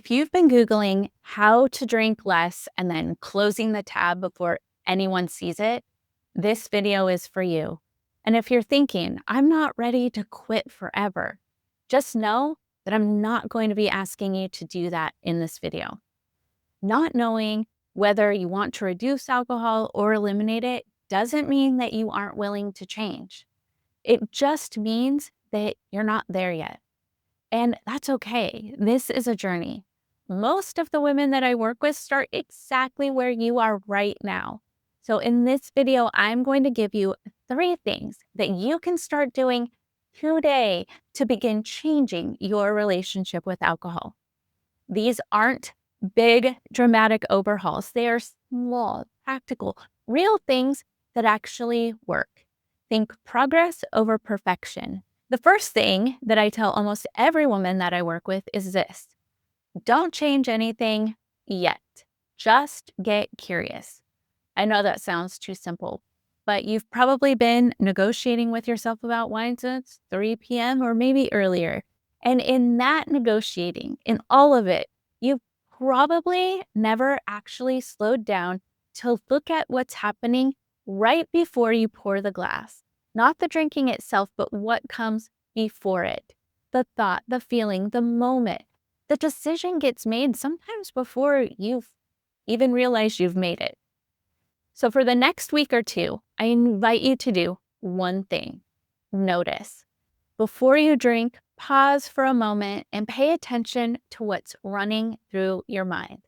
If you've been Googling how to drink less and then closing the tab before anyone sees it, this video is for you. And if you're thinking, I'm not ready to quit forever, just know that I'm not going to be asking you to do that in this video. Not knowing whether you want to reduce alcohol or eliminate it doesn't mean that you aren't willing to change. It just means that you're not there yet. And that's okay. This is a journey. Most of the women that I work with start exactly where you are right now. So in this video, I'm going to give you 3 things that you can start doing today to begin changing your relationship with alcohol. These aren't big, dramatic overhauls. They are small, practical, real things that actually work. Think progress over perfection. The first thing that I tell almost every woman that I work with is this: don't change anything yet. Just get curious. I know that sounds too simple, but you've probably been negotiating with yourself about wine since 3 p.m. or maybe earlier. And in that negotiating, in all of it, you've probably never actually slowed down to look at what's happening right before you pour the glass. Not the drinking itself, but what comes before it. The thought, the feeling, the moment. The decision gets made sometimes before you've even realized you've made it. So for the next week or two, I invite you to do one thing. Notice. Before you drink, pause for a moment and pay attention to what's running through your mind.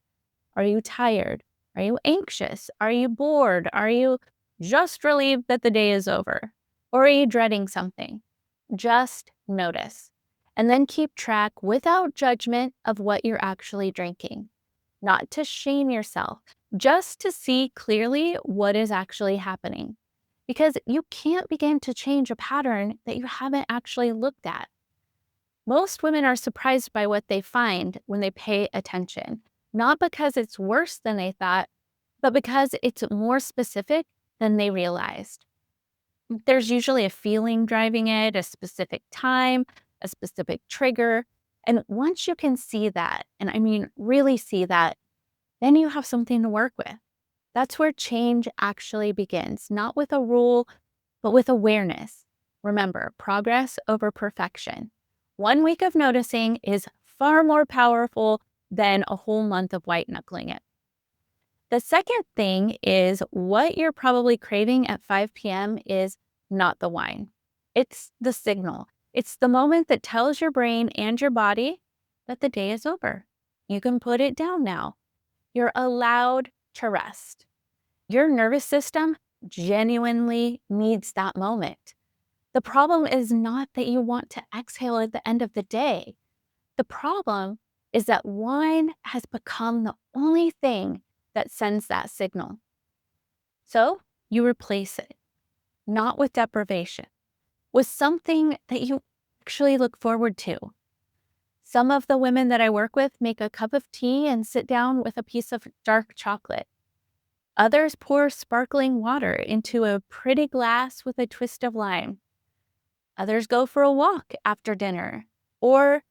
Are you tired? Are you anxious? Are you bored? Are you just relieved that the day is over? Or are you dreading something? Just notice. And then keep track without judgment of what you're actually drinking. Not to shame yourself, just to see clearly what is actually happening. Because you can't begin to change a pattern that you haven't actually looked at. Most women are surprised by what they find when they pay attention, not because it's worse than they thought, but because it's more specific than they realized. There's usually a feeling driving it, a specific time, a specific trigger. And once you can see that, and I mean really see that, then you have something to work with. That's where change actually begins, not with a rule, but with awareness. Remember, progress over perfection. 1 week of noticing is far more powerful than a whole month of white-knuckling it. The second thing is what you're probably craving at 5 p.m. is not the wine. It's the signal. It's the moment that tells your brain and your body that the day is over. You can put it down now. You're allowed to rest. Your nervous system genuinely needs that moment. The problem is not that you want to exhale at the end of the day. The problem is that wine has become the only thing that sends that signal. So you replace it, not with deprivation, with something that you actually look forward to. Some of the women that I work with make a cup of tea and sit down with a piece of dark chocolate. Others pour sparkling water into a pretty glass with a twist of lime. Others go for a walk after dinner, or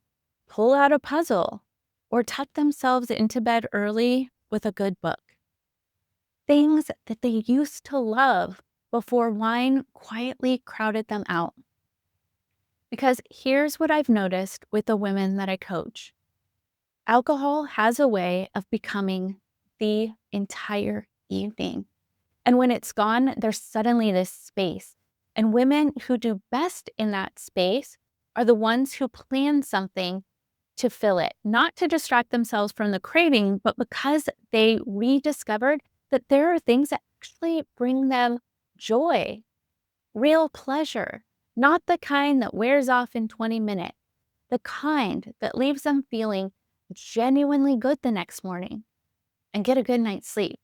pull out a puzzle, or tuck themselves into bed early with a good book. Things that they used to love before wine quietly crowded them out. Because here's what I've noticed with the women that I coach. Alcohol has a way of becoming the entire evening. And when it's gone, there's suddenly this space. And women who do best in that space are the ones who plan something to fill it, not to distract themselves from the craving, but because they rediscovered that there are things that actually bring them joy, real pleasure, not the kind that wears off in 20 minutes, the kind that leaves them feeling genuinely good the next morning and get a good night's sleep.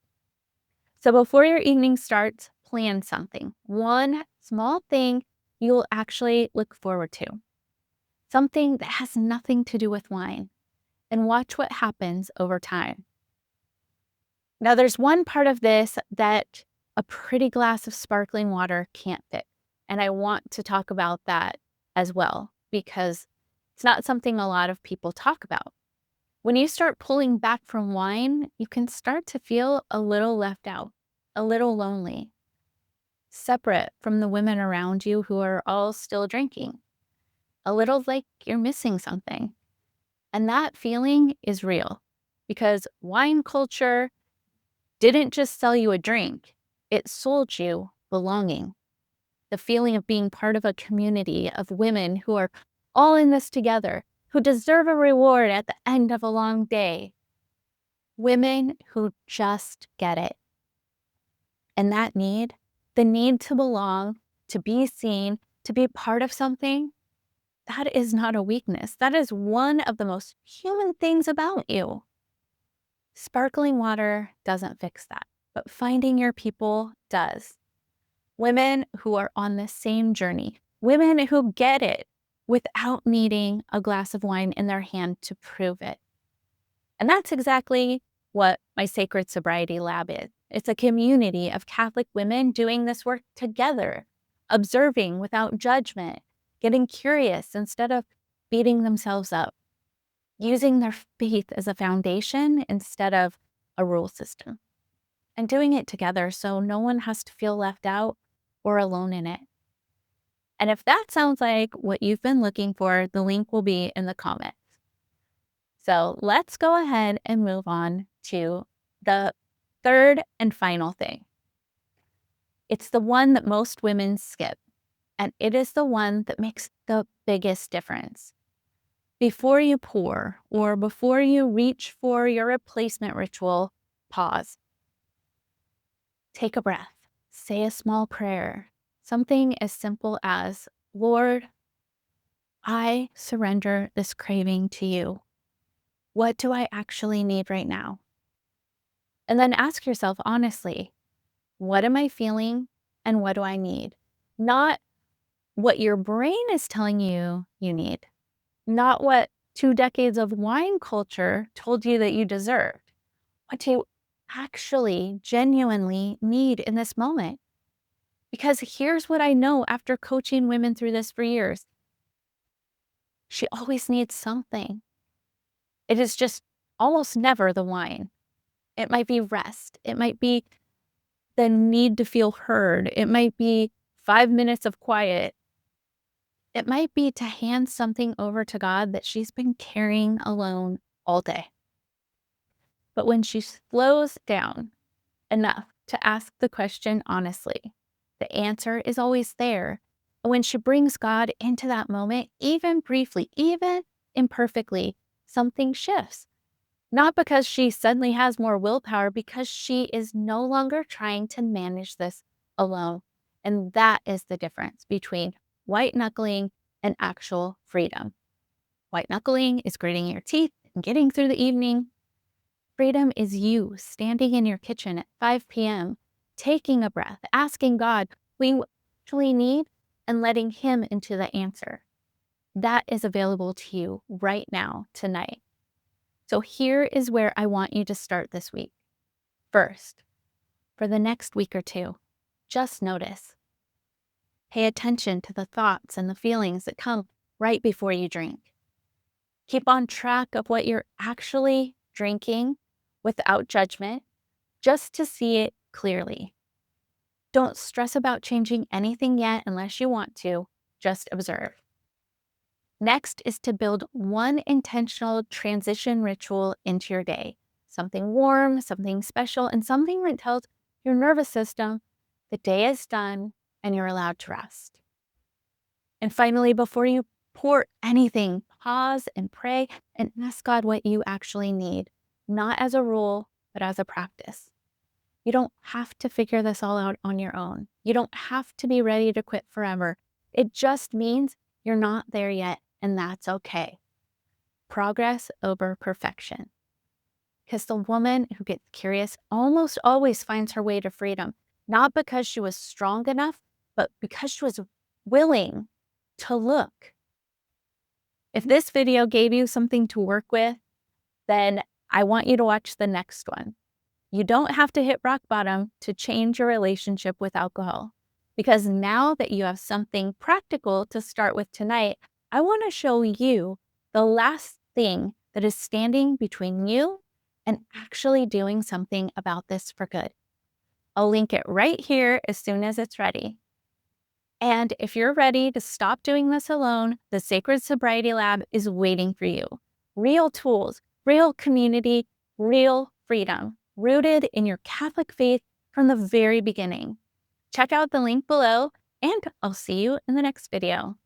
So before your evening starts, plan something. One small thing you'll actually look forward to. Something that has nothing to do with wine. And watch what happens over time. Now, there's one part of this that a pretty glass of sparkling water can't fix. And I want to talk about that as well, because it's not something a lot of people talk about. When you start pulling back from wine, you can start to feel a little left out, a little lonely, separate from the women around you who are all still drinking, a little like you're missing something. And that feeling is real because wine culture didn't just sell you a drink, it sold you belonging. The feeling of being part of a community of women who are all in this together, who deserve a reward at the end of a long day. Women who just get it. And that need, the need to belong, to be seen, to be part of something, that is not a weakness. That is one of the most human things about you. Sparkling water doesn't fix that, but finding your people does. Women who are on the same journey, women who get it without needing a glass of wine in their hand to prove it. And that's exactly what my Sacred Sobriety Lab is. It's a community of Catholic women doing this work together, observing without judgment, getting curious instead of beating themselves up, using their faith as a foundation instead of a rule system, and doing it together so no one has to feel left out or alone in it. And if that sounds like what you've been looking for, the link will be in the comments. So let's go ahead and move on to the third and final thing. It's the one that most women skip, and it is the one that makes the biggest difference. Before you pour or before you reach for your replacement ritual, pause. Take a breath. Say a small prayer. Something as simple as, Lord, I surrender this craving to you. What do I actually need right now? And then ask yourself honestly, what am I feeling and what do I need? Not what your brain is telling you you need. Not what 2 decades of wine culture told you that you deserved. What do you actually genuinely need in this moment? Because here's what I know after coaching women through this for years. She always needs something. It is just almost never the wine. It might be rest. It might be the need to feel heard. It might be 5 minutes of quiet. It might be to hand something over to God that she's been carrying alone all day. But when she slows down enough to ask the question honestly, the answer is always there. And when she brings God into that moment, even briefly, even imperfectly, something shifts. Not because she suddenly has more willpower, because she is no longer trying to manage this alone. And that is the difference between white-knuckling and actual freedom. White-knuckling is gritting your teeth and getting through the evening. Freedom is you standing in your kitchen at 5 p.m., taking a breath, asking God what you actually need, and letting Him into the answer. That is available to you right now, tonight. So here is where I want you to start this week. First, for the next week or two, just notice. Pay attention to the thoughts and the feelings that come right before you drink. Keep on track of what you're actually drinking without judgment, just to see it clearly. Don't stress about changing anything yet unless you want to, just observe. Next is to build one intentional transition ritual into your day. Something warm, something special, and something that tells your nervous system the day is done and you're allowed to rest. And finally, before you pour anything, pause and pray and ask God what you actually need, not as a rule, but as a practice. You don't have to figure this all out on your own. You don't have to be ready to quit forever. It just means you're not there yet, and that's okay. Progress over perfection. Because the woman who gets curious almost always finds her way to freedom, not because she was strong enough, but because she was willing to look. If this video gave you something to work with, then I want you to watch the next one. You don't have to hit rock bottom to change your relationship with alcohol. Because now that you have something practical to start with tonight, I want to show you the last thing that is standing between you and actually doing something about this for good. I'll link it right here as soon as it's ready. And if you're ready to stop doing this alone, the Sacred Sobriety Lab is waiting for you. Real tools, real community, real freedom, rooted in your Catholic faith from the very beginning. Check out the link below, and I'll see you in the next video.